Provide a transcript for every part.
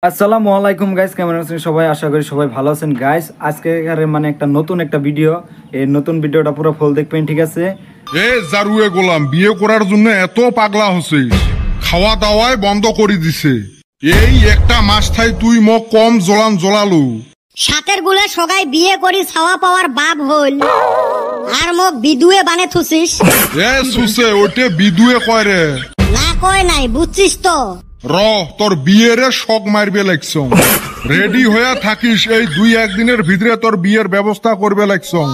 আসসালামু আলাইকুম গাইস, কেমন আছেন সবাই? আশা করি সবাই ভালো আছেন গাইস। আজকে মানে একটা নতুন ভিডিও, এই নতুন ভিডিওটা পুরো ফুল দেখবেন, ঠিক আছে? এ জারুয়ে গোলাম, বিয়ে করার জন্য এত পাগলা হছিস, খাওয়া দাওয়ায় বন্ধ করে দিছে। এই একটা মাস থাই তুই মোক কম জলালু সাতের গুলে সগাই বিয়ে করি ছাওয়া পাওয়ার বাপ হল, আর মোক বিদুয়ে বানে থুছিস। এ সুসে ওটে বিদুয়ে কয় রে, না কয় নাই, বুঝছিস তো? র তোর বিয়েরে শক মারবে লাগছং, রেডি হয়ে থাকিস, এই 2-1 দিনের ভিতরে তোর বিয়ের ব্যবস্থা করবে লাগছং।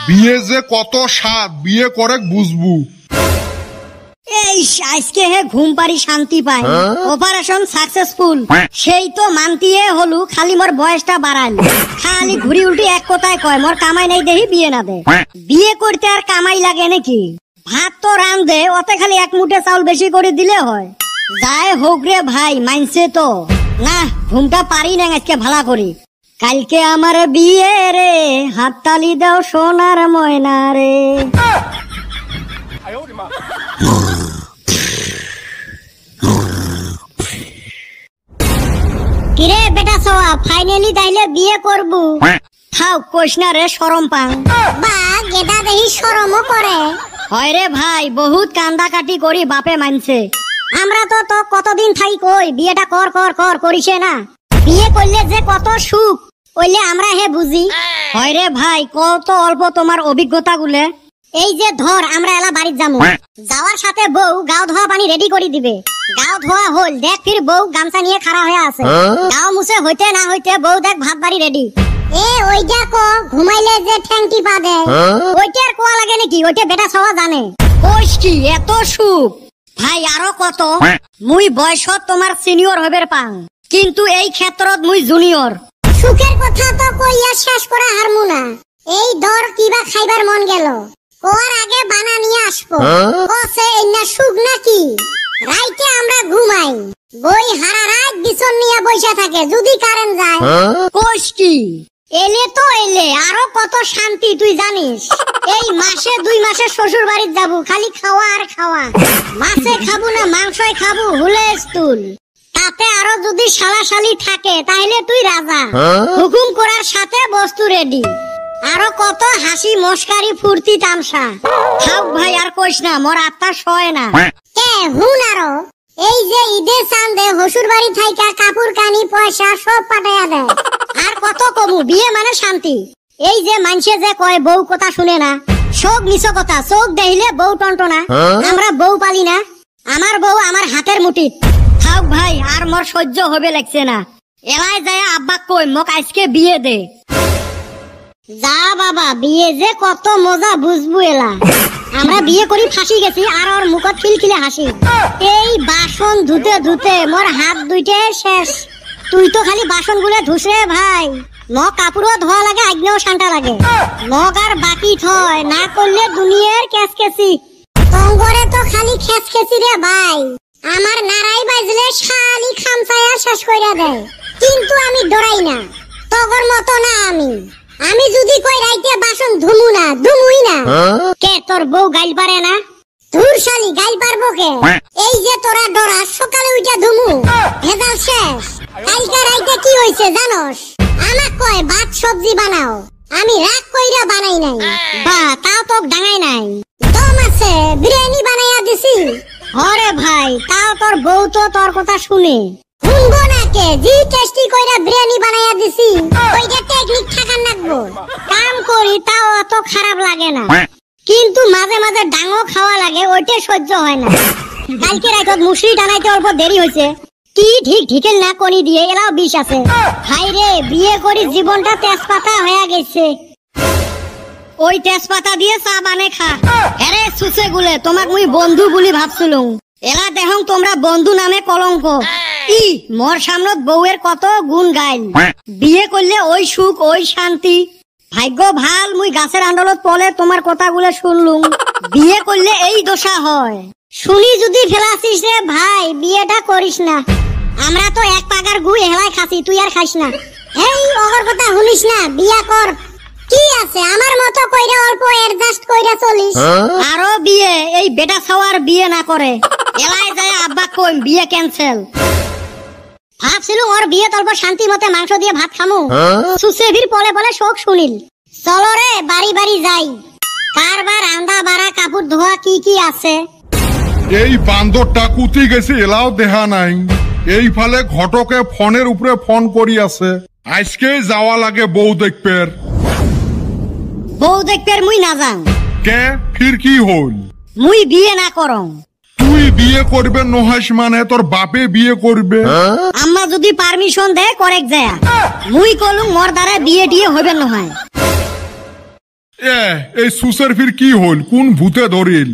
বিয়ে যে কত স্বাদ, বিয়ে করে বুঝবু। এই আজকে হে ঘুম পারি শান্তি পাই, অপারেশন সাকসেসফুল, সেই তো মানতিয়ে হলু, খালি মোর বয়সটা বাড়াল, খালি ঘুরি উল্টি এক কথায় কয় মোর কামাই নাই দেহি বিয়ে না দে। বিয়ে করতে আর কামাই লাগে নাকি? ভাত তো রান দে, ওতে খালি এক মুঠে চাউল বেশি করে দিলে হয়। যাই হোক রে ভাই, মানছে তো না, ঘুমটা পারি না আজকে ভালা করি। কালকে আমার বিয়ে রে, হাততালি দাও সোনার ময়না রে। কিরে বেটা সোয়া, ফাইনালি তাইলে বিয়ে করবু? থাও কইস না রে, শরম পাং। বা গেদা দেহি শরমও করে। হয় রে ভাই, বহুত কান্দা কাটি করি বাপে মানছে। আমরা তো কতদিন থাই কই বিয়েটা কর কর কর করিছে না। বিয়ে করলে যে কত সুখ ওইলে আমরা হে বুঝি। হয় রে ভাই, কত অল্প তোমার অভিজ্ঞতা গুলে। এই যে ধর আমরা এলা বাড়ির যামু, যাওয়ার সাথে বউ গাও ধোয়া পানি রেডি করে দিবে। গাও ধোয়া হল, দেখ ফির বউ গামছা নিয়ে খাড়া হয়ে আছে। গাও মুছে হইতে না হইতে বউ দেখ ভাত বাড়ি রেডি। এ ওইটা কো ঘুমাইলে যে ঠ্যাংটি পা দেয়, ওইটার কোয়া লাগে নাকি? ওইটা বেটা সওয়া জানে। কইস কি এত সুখ? ভাই আরো কত, মুই বয়সত তোমার সিনিয়র হবের পাং, কিন্তু এই ক্ষেত্রত মুই জুনিয়র। সুখের কথা তো কইয়া শেষ করা হারমু না। এই দর কিবা খাইবার মন গেল, কোয়ার আগে বানা নিয়ে আসবো। কসে এন্না সুখ নাকি? রাইতে আমরা ঘুমাই, বই হারা রাত বিছন নিয়ে বইসা থাকে, যদি কারেন্ট যায়। কইস কি? এলে তো এলে, আরো কত শান্তি তুই জানিস। এই মাসে 2 মাসে শ্বশুর বাড়িতে যাবো, খালি খাওয়া আর খাওয়া। মাছে খাবো না মাংসই খাবো, হুলেস তুল। তাতে আরো যদি শালাশালি থাকে তাহলে তুই রাজা, হুকুম করার সাথে বস্তু রেডি। আরো কত হাসি মস্কারি ফুর্তি তামসা। থাক ভাই আর কইস না, মোর আত্মা সয় না। কে হুন আরো, এই যে ঈদের চান্দে হসুর বাড়ি থাইকা কাপড় কানি পয়সা সব পাঠাইয়া দেয়। আর কত কমু, বিয়ে মানে শান্তি। এই যে মানছে যে কয় বউ কথা শুনে না, সব মিছ কথা। চোখ দেখিলে বউ টন্টনা, আমরা বউ পালি না। আমার বউ আমার হাতের মুঠিত। থাক ভাই আর মোর সহ্য হবে লাগছে না। এলাই যায় আব্বা কই মোক আজকে বিয়ে দে। যা বাবা, বিয়ে যে কত মজা বুঝবু এলা। আমরা বিয়ে করি ফাঁসি গেছি, আর ওর মুখত খিলখিলে হাসি। এই বাসন ধুতে ধুতে মোর হাত দুইটে শেষ। তুই তো খালি বাসন গুলে ধুস রে ভাই, মগ কাপড়ও ধোয়া লাগে, আগ্নেও শান্তা লাগে। মগ আর বাকি থয় না করলে দুনিয়ার ক্যাসকেসি। তঙ্গরে তো খালি খেসখেসি রে ভাই, আমার নারাই বাজলে শালি খামসায়া শেষ কইরা দেয়। কিন্তু আমি ডরাই না, তগর মতো না আমি। আমি যদি কই রাইতে বাসন ধুমু না, ধুমুই না। কে তোর বউ গাইল পারে না? ধুর শালি, গাইল পারবো কে? এই যে তোরা ডরা, সকালে উঠা ধুমু, ভেজাল শেষ। কালকে রাইতে কি হইছে জানোস? আমাক কয় ভাত সবজি বানাও, আমি রাগ কইরা বানাই নাই। বা তাও তো ডাঙাই নাই, দম আছে, বিরিয়ানি বানাইয়া দিছি। হরে ভাই, তাও তোর বউ তো তোর কথা শুনে। শুনবো না কে? জি টেস্টি কইরা বিরিয়ানি বানাইয়া দিছি, ওইটা টেকনিক থাকার লাগবো। কাম করি তাও অত খারাপ লাগে না, কিন্তু মাঝে মাঝে ডাঙো খাওয়া লাগে, ওইটা সহ্য হয় না। কালকে রাতত মুসরি টানাইতে অল্প দেরি হয়েছে, কি ঠিক ঢিকেল না কনি দিয়ে এলাও বিষ আছে। হাই রে, বিয়ে করি জীবনটা তেজপাতা হয়ে গেছে। ওই তেজপাতা দিয়ে চা বানে খা। আরে সুসে গুলে, তোমাক মুই বন্ধু বলি ভাবছিলুম, এলা দেখং তোমরা বন্ধু নামে কলঙ্ক। ই মোর সামনত বউয়ের কত গুণ গাইল। বিয়ে করলে ওই সুখ ওই শান্তি। ভাগ্য ভাল মুই গাছের আন্ডলত পলে তোমার কথাগুলো শুনলুম। বিয়ে করলে এই দশা হয়। শুনি যদি ফেলাছিস রে ভাই, বিয়েটা করিস না। আমরা তো এক পাগার গুই হেলাই খাসি, তুই আর খাইস না। এই অগর কথা শুনিস না, বিয়া কর। কি আছে আমার মতো কইরা অল্প অ্যাডজাস্ট কইরা চলিস। আরো বিয়ে, এই বেটা ছাওয়ার বিয়ে না করে। এলাই যায় আব্বা কই বিয়ে ক্যান্সেল। ভাবছিলুম ওর বিয়ে তল্প শান্তি মতে মাংস দিয়ে ভাত খামু, সুসেভির পলে পলে শোক শুনিল। চলো রে বাড়ি বাড়ি যাই, কারবার রান্দা বাড়া কাপড় ধোয়া কি কি আছে। এই বান্দরটা কুতি গেছে এলাও দেহা নাই। এই ফালে ঘটকে ফোনের উপরে ফোন করি আছে, আজকে যাওয়া লাগে বউ দেখপের। বউ দেখতে মুই না যাং। কে ফির কি হল? মুই বিয়ে না করং। তুই বিয়ে করবে নহাস মানে তোর বাপে বিয়ে করবে। আম্মা যদি পারমিশন দেয় করেক যায়, মুই কলুম মোর দ্বারা বিয়ে টিয়ে হইবে নহয়। এই সুসের ফির কি হল? কোন ভূতে ধরিল?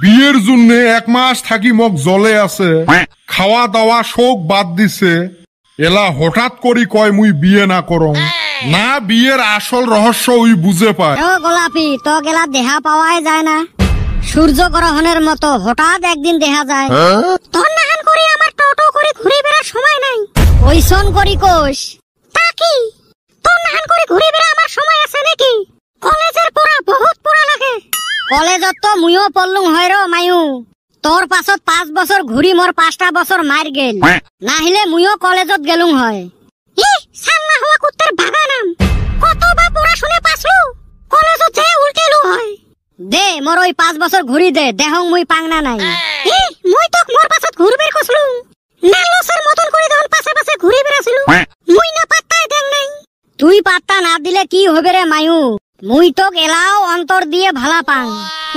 বিয়ের জন্য 1 মাস থাকি মগ জলে আছে, খাওয়া দাওয়া শোক বাদ দিছে, এলা হঠাৎ করি কয় মুই বিয়ে না করং। না বিয়ের আসল রহস্য ওই বুঝে পায়। ও গোলাপি, তো গেলা দেহা পাওয়াই যায় না, সূর্য গ্রহণের মতো হঠাৎ একদিন দেখা যায়। তোর নাহান করি আমার টোটো করে ঘুরে বেড়ার সময় নাই। ওইসন করি কোষ তা কি? তোর নাহান করে ঘুরে বেড়া আমার সময় আছে নাকি? কলেজের পড়া বহুত পড়া লাগে। কলেজত তো মুইও পড়লুম হয় রো মায়ু। তোর পাছত 5 বছর ঘুরি মোর 5টা বছর মার গেল, না হলে মুইও কলেজত গেলুম হয়। ই সাল্লা হওয়া কুত্তার বাবা নাম, কতবা পড়াশোনা পাসলু, কলেজত যায় উল্টেলু হয়। দে মোর ওই 5 বছর ঘুরি দে, দেহং মুই পাংনা নাই। মুই তোক মোর পাছত ঘুরবের কসলু, না লসের মতন করে দন পাশে পাশে ঘুরি বেড়াছিলু, মুই না পাত্তাই দেং নাই। তুই পাত্তা না দিলে কি হবে রে মায়ু? মুই তোক এলাও অন্তর দিয়ে ভালা পাং।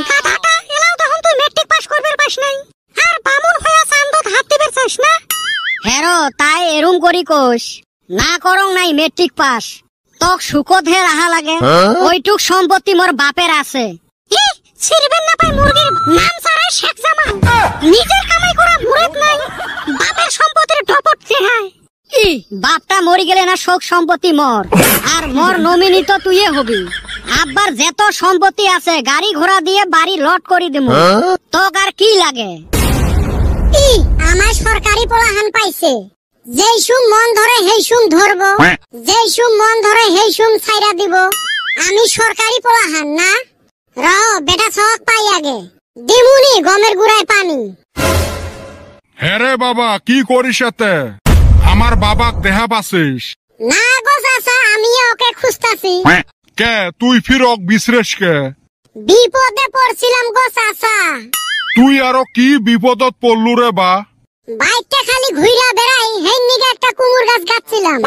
গাধাটা এলাও তখন তুই মেট্রিক পাস করবের পাস নাই, আর বামুন হইয়া চান্দত হাত দিবের চাস না। হেরো তাই এরুম করি কোষ না করং নাই মেট্রিক পাস, তোক সুকত হে রাহা লাগে। ওইটুক সম্পত্তি মোর বাপের আছে। ছিড়বেন না পাই মুরগির নাম সারাই শেখ জামাল, নিজের কামাই করা মুরত নাই, বাপের সম্পত্তির ডপট চেহায়। বাপটা মরি গেলে না শোক সম্পত্তি মোর, আর মোর নমিনি তো তুইয়ে হবি। আব্বার যেত সম্পত্তি আছে গাড়ি ঘোড়া দিয়ে বাড়ি লট করে দিমু, তোক আর কি লাগে? আমার সরকারি পোলাহান পাইছে, যেই সুম মন ধরে হেই সুম ধরবো, যেই সুম মন ধরে হেই সুম ছাইরা দিব। আমি সরকারি পোলাহান না, র বেটা ছক পাই আগে দিমুনি গমের গুড়ায় পানি। হ্যাঁ রে বাবা, কি করিস এতে? আমার বাবাক দেহা পাছিস? না গো চাচা, আমিও ওকে খুঁজতাছি। কে তুই ফিরক বিশ্রেষ কে? বিপদে পড়ছিলাম গো চাচা। তুই আরো কি বিপদত পড়লু রে বা? বাইকটা খালি ঘুইরা বেড়াই, হেই নিগে একটা কুমুর গাছ গাচ্ছিলাম।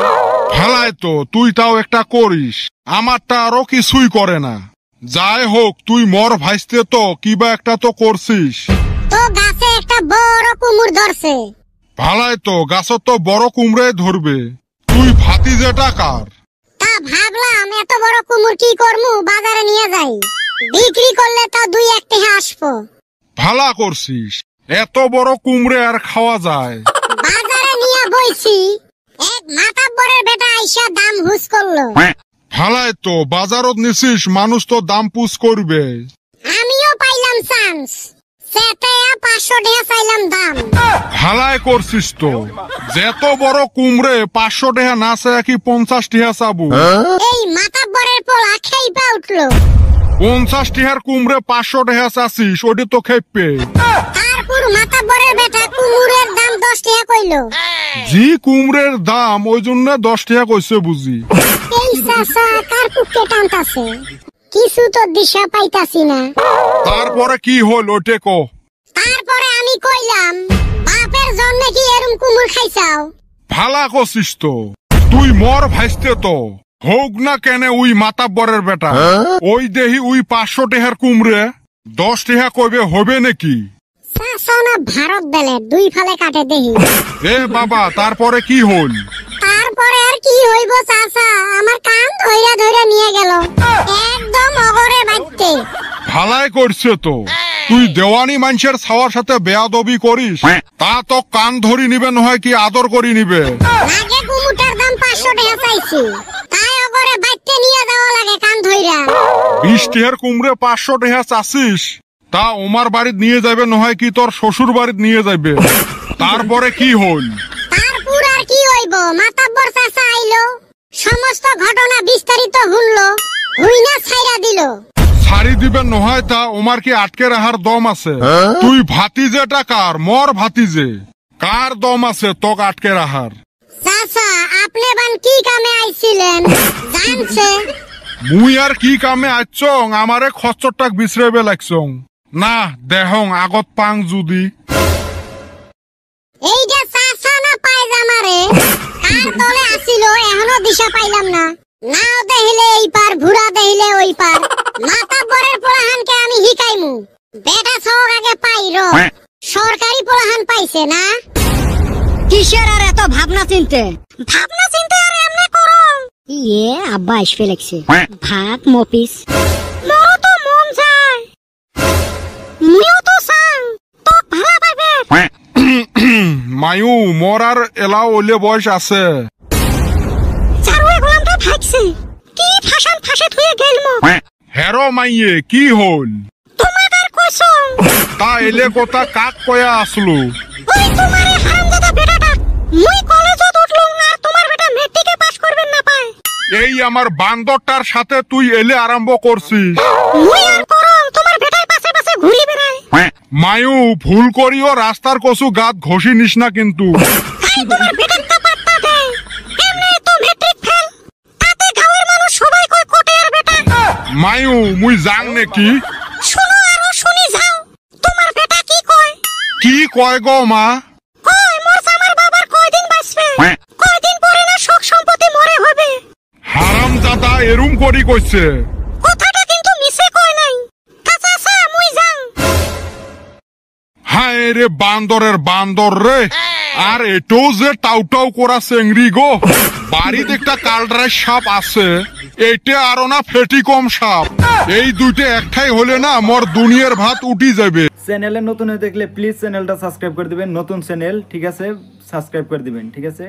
ভালাই তো, তুই তাও একটা করিস, আমারটা আরো কিছুই করে না। যাই হোক, তুই মর ভাইস্তে তো কিবা একটা তো করছিস। তো গাছে একটা বড় কুমুর ধরছে। ভালাই তো, গাছত তো বড় কুমড়ে ধরবে। তুই ভাতি যেটা কার? তা ভাবলাম এত বড় কুমুর কি করমু, বাজারে নিয়ে যাই, বিক্রি করলে তো 2-1 টাকা আসবো। ভালা করছিস, এত বড় কুমড়ে আর খাওয়া যায়? বাজারে নিয়ে বইছি, এক মাতাব্বরের বেটা আইসা দাম হুস করলো। ভালাই তো, বাজারত নিছিস, মানুষ তো দাম পুষ করবে। আমিও পাইলাম চান্স, সেতে 500 টাকা চাইলাম দাম। ভালাই করছিস তো, যেত বড় কুমড়ে 500 টাকা না চায় কি 50 টাকা চাবো? এই মাতাব্বরের পোলা খেইপা উঠলো। 50 টাকার কুমড়ে 500 টাকা চাচ্ছিস, ওটি তো খেপে। তারপর মাতাব্বরের বেটা কুমুরের দাম 10 টাকা কইলো। জি কুমড়ের দাম ওই জন্য 10 টাকা কইছে বুঝি। এই চাচা কার পুকে টানতাছে, কিছু তো দিশা পাইতাছি না। তারপরে কি হল ওটে কো? তারপরে আমি কইলাম, বাপের জন্য কি এরম কুমুর খাইছাও? ভালা করছিস তো, তুই মর ভাইস্তে তো হোক না কেন ওই মাতাব্বরের বেটা, ওই দেহি ওই 500 টাকার কুমড়ে 10 টাকা কইবে হবে নাকি? চাচা না ভারত বেলে 2 ফালে কাটে দেহি। এ বাবা, তারপরে কি হল? তারপরে আর কি হইব চাচা, আমার কান ধইরা ধইরা নিয়ে গেল একদম অগরে বাইতে। ভালাই করছে তো, তুই দেওয়ানি মানুষের ছাওয়ার সাথে বেয়াদবি করিস, তা তো কান ধরি নিবে নহয় কি আদর করি নিবে? লাগে কুমুটার দাম 500 টাকা চাইছি, তাই অগরে বাইতে নিয়ে যাওয়া লাগে কান ধইরা। 20 টাকার কুমড়ে 500 টাকা চাচ্ছিস, তা ওমার বাড়িতে নিয়ে যাবে নহয় কি তোর শ্বশুর বাড়িতে নিয়ে যাবে? তারপরে কি হল? তারপর আর কি হইব, মাতাব্বর চাচা আইলো, সমস্ত ঘটনা বিস্তারিত শুনলো, হুইনা ছাইরা দিল। ছাড়ি দিবেন নহয় তা ওমার কি আটকে রাখার দম আছে? তুই ভাতিজেটা কার? মর ভাতিজে, কার দম আছে তোক আটকে রাখার? চাচা আপনি বান কি কামে আইছিলেন জানছে? মুই আর কি কামে আইছং আমারে খচ্চরটাক বিছরাইবে লাগছং না দেহং আগত পাং যদি এই যে চাচা না পায়জামা রে কার তলে আসিল এখনো দিশা পাইলাম না। নাও দেখিলে এই পার ভুরা দেখিলে ওই পার মাতা বরের পোলাহানকে আমি হিকাইমু বেটা সব আগে পাইর সরকারি পোলাহান পাইছে না। কিসের আর এত ভাবনা চিনতে আর এমনি করো ইয়ে আব্বা আসবে লাগছে ভাত মপিস মোর তো মন যায় মুইও তো চাং তো ভাড়া পাইবে মায়ু মোর আর এলাও ওলে বয়স আছে চারুয়ে গোলামটা ভাগছে কি ফাশান ফাশে থুয়ে গেল মো হেরো মাইয়ে কি হল তোমাদের কইছো তা এলে কথা কাক কয়া আসলো ওই তোমারে হারামজাদা বেটাটা মুই কলেজত উঠলুম আর তোমার বেটা মেট্রিকে পাস করবেন না পায় এই আমার বান্দরটার সাথে তুই এলে আরম্ভ করছিস মুই আর করম তোমার বেটার পাশে পাশে ঘুরি বেড়ায় মায়ু ভুল করিও রাস্তার কসু গাত ঘষি নিস না কিন্তু তাই তোমার বেটার তা পাত্তা দেয় এমনি তো মেট্রিক ফেল তাতে গাঁয়ের মানুষ সবাই কয় কোটের বেটা মায়ু মুই যাং নাকি শুনো আরো শুনি যাও তোমার বেটা কি কয় কি কয় গো মা কয় মোর আমার বাবার কয়দিন বাঁচবে কয়দিন পরে না শোক সম্পত্তি মরে হবে হারামজাদা এরুম করি কইছে কথাটা কিন্তু মিছে কয় নাই চাচা মুই যাং হায় রে বান্দরের বান্দর রে আর এটাও যে টাউটাউ করা চেংড়ি গো বাড়িতে একটা কালড্রাই সাপ আছে এইটা আরো না ফেটি কম সাপ এই দুইটা একটাই হলে না মোর দুনিয়ার ভাত উঠি যাবে। চ্যানেলে নতুন হয়ে দেখলে প্লিজ চ্যানেলটা সাবস্ক্রাইব করে দিবেন, নতুন চ্যানেল ঠিক আছে সাবস্ক্রাইব করে দিবেন ঠিক আছে।